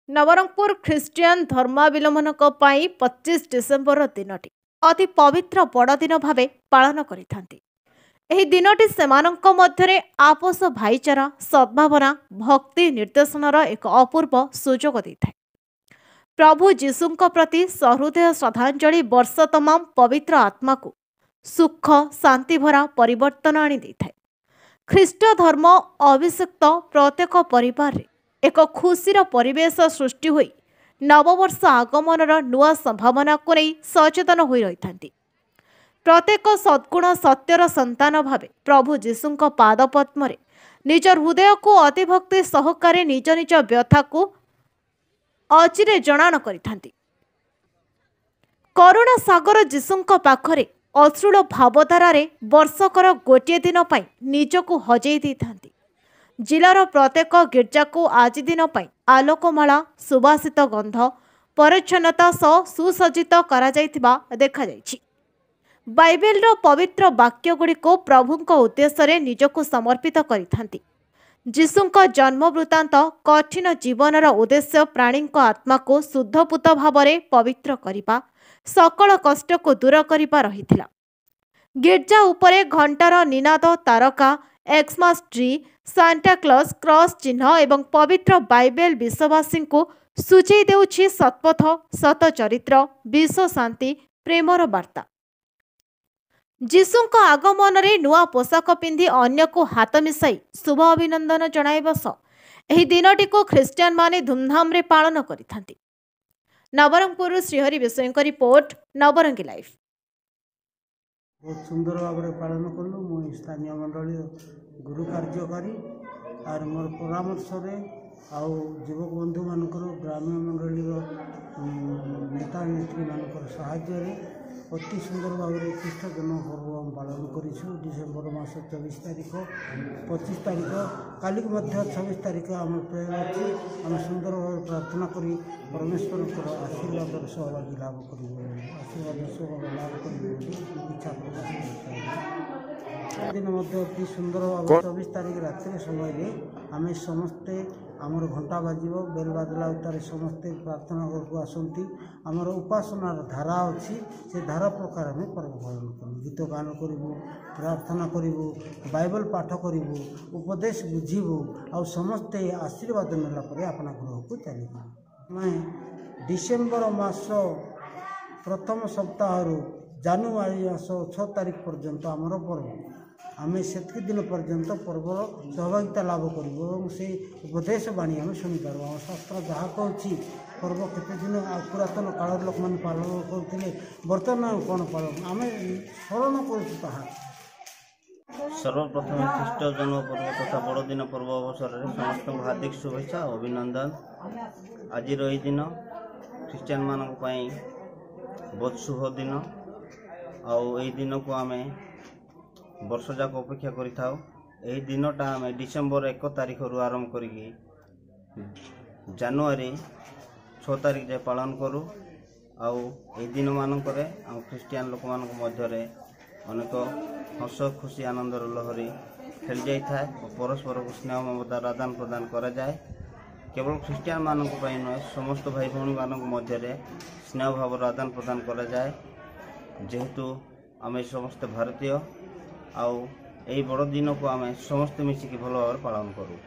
Nabarangpur Christian धर्मावलम्बी 25 December दिनटी अति पवित्र बड़दिन भाव पालन करिथांती। एही दिनटी सेमानंक मध्यरे आपस भाईचारा सद्भावना भक्ति निर्देशनर एक अपूर्व सुजोग देइथाय। प्रभु जीशुंक प्रति सहृदय श्रद्धांजलि वर्ष तमाम पवित्र आत्मा को सुख शांति भरा परिवर्तन आनी देइथाय। ख्रीष्ट धर्म अभिषिक्त प्रत्येक परिवार एक खुशीर परिवेश सृष्टि होई नववर्ष आगमनर नुआ संभावना को नहीं सचेतन होई रहिथांती। प्रत्येक सद्गुण सत्यर संतान भावे प्रभु जीशुंक पादपद्म निज हृदय को अतिभक्ति सहकारे निज निज व्यथा को अचिरे जनान करिथांती। करुणा सागर जीशुंक पाखरे अश्रुल भावधारारे वर्षकर गोटे दिन पाई निजको हजई देइथांती। जिलार प्रत्येक गिर्जा को आज दिन पाई आलोकमाला सुबासित गंध परिच्छन्नता सह सुसज्जित करा जाइथिबा देखा जाइछि। बाइबेलर पवित्र वाक्यगुड़िक प्रभुंक उद्देश्य निजको समर्पित करिथांती। जीशुंक जन्म वृत्तांत कठिन जीवनर उद्देश्य प्राणींक आत्मा को शुद्धपूत भावरे पवित्र करिबा सकल कष्ट को दूर करिबा रहिथिला। गिर्जा उपरे घंटार निनाद तारका एक्समास ट्री सांता क्लॉज क्रॉस चिन्ह एवं पवित्र बाइबेल विश्ववासी को सूचई देउछि सत्पथ सत चरित्र विश्व शांति प्रेमर वार्ता। जीशुंक आगमन रे नुआ पोशाक पिंधि अन्य को हाथ मिसाई शुभ अभिनंदन जणाइबा सह एही दिनटी को ख्रिस्टियान माने धूमधाम रे पालन करिथांती। नवरंगपुर श्रीहरि विषयक रिपोर्ट नवरंगी लाइफ। बहुत सुंदर भाव में पालन कलु मु स्थानीय मंडली गुरु कार्यकारी और मोर परामर्श आउ युवक बंधु मानकर ग्रामीण मंडली नेता नेत्री मानकर साहाय्य अति सुंदर भाव में ख्रीष्ट जन्म पर्व हम पालन करूँ। डिसेम्बर मास 24 तारीख 25 तारीख काली 26 तारीख आम प्रेयर अच्छी आम सुंदर भाव प्रार्थना करी परमेश्वर आशीर्वाद सहभागी लाभ कर आशीर्वाद लाभ कर इच्छा दिन अति सुंदर भाव 24 तारीख रात्रि समय आम समस्ते आमर घंटा बाजिब बेल बाजला उतारे समस्ते प्रार्थना को आसती। आमर उपासनार धारा अच्छी से धारा प्रकार आम पर्व पालन करूँ। गीत गान करूँ प्रार्थना करूँ बाइबल पाठ करूँ उपदेश बुझीबू आ समस्ते आशीर्वाद नेला अपना गृह को चलू। मैं डिसेम्बर मास प्रथम सप्ताह जानुआरी मास 6 तारीख पर्यंत आमर पर्व आमे सेतकी दिन पर्यंत पर्वर सहभागिता लाभ करूँ से उपदेश बाणी आम शुणिपार। आम शास्त्र जहाँ कहूँ पर्व केते दिन पुरातन काल लोक मैंने पालन करते बर्तमान कौन पालन आम स्मरण करा। सर्वप्रथम ख्रीष्ट जन्म पर्व तथा बड़दिन पर्व अवसर में समस्त हार्दिक शुभेच्छा और अभिनंदन। आज यही दिन ख्रीस्टियान मान बहुत शुभ दिन आई दिन को आम वर्ष जाक अपेक्षा करी दिनटा आम डिसेम्बर 1 तारीख रु आरंभ करी जानुआरी 6 तारीख जाए पालन करूँ। आई दिन मानक ख्रीस्टियान लोक मान मध्य अनेक हस खुशी आनंदर लहरी खेल जाए और परस्पर को स्नेह ममतार आदान प्रदान करा जाए। केवल ख्रीस्टियान मानक नुहे समस्त भाई भौणी मानक मध्य स्नेह भाव आदान प्रदान करा जाए। जेहेतु आम समस्त भारतीय आउ बड़ दिन को आम समस्त मिसिकी भल भाव पालन करूँ।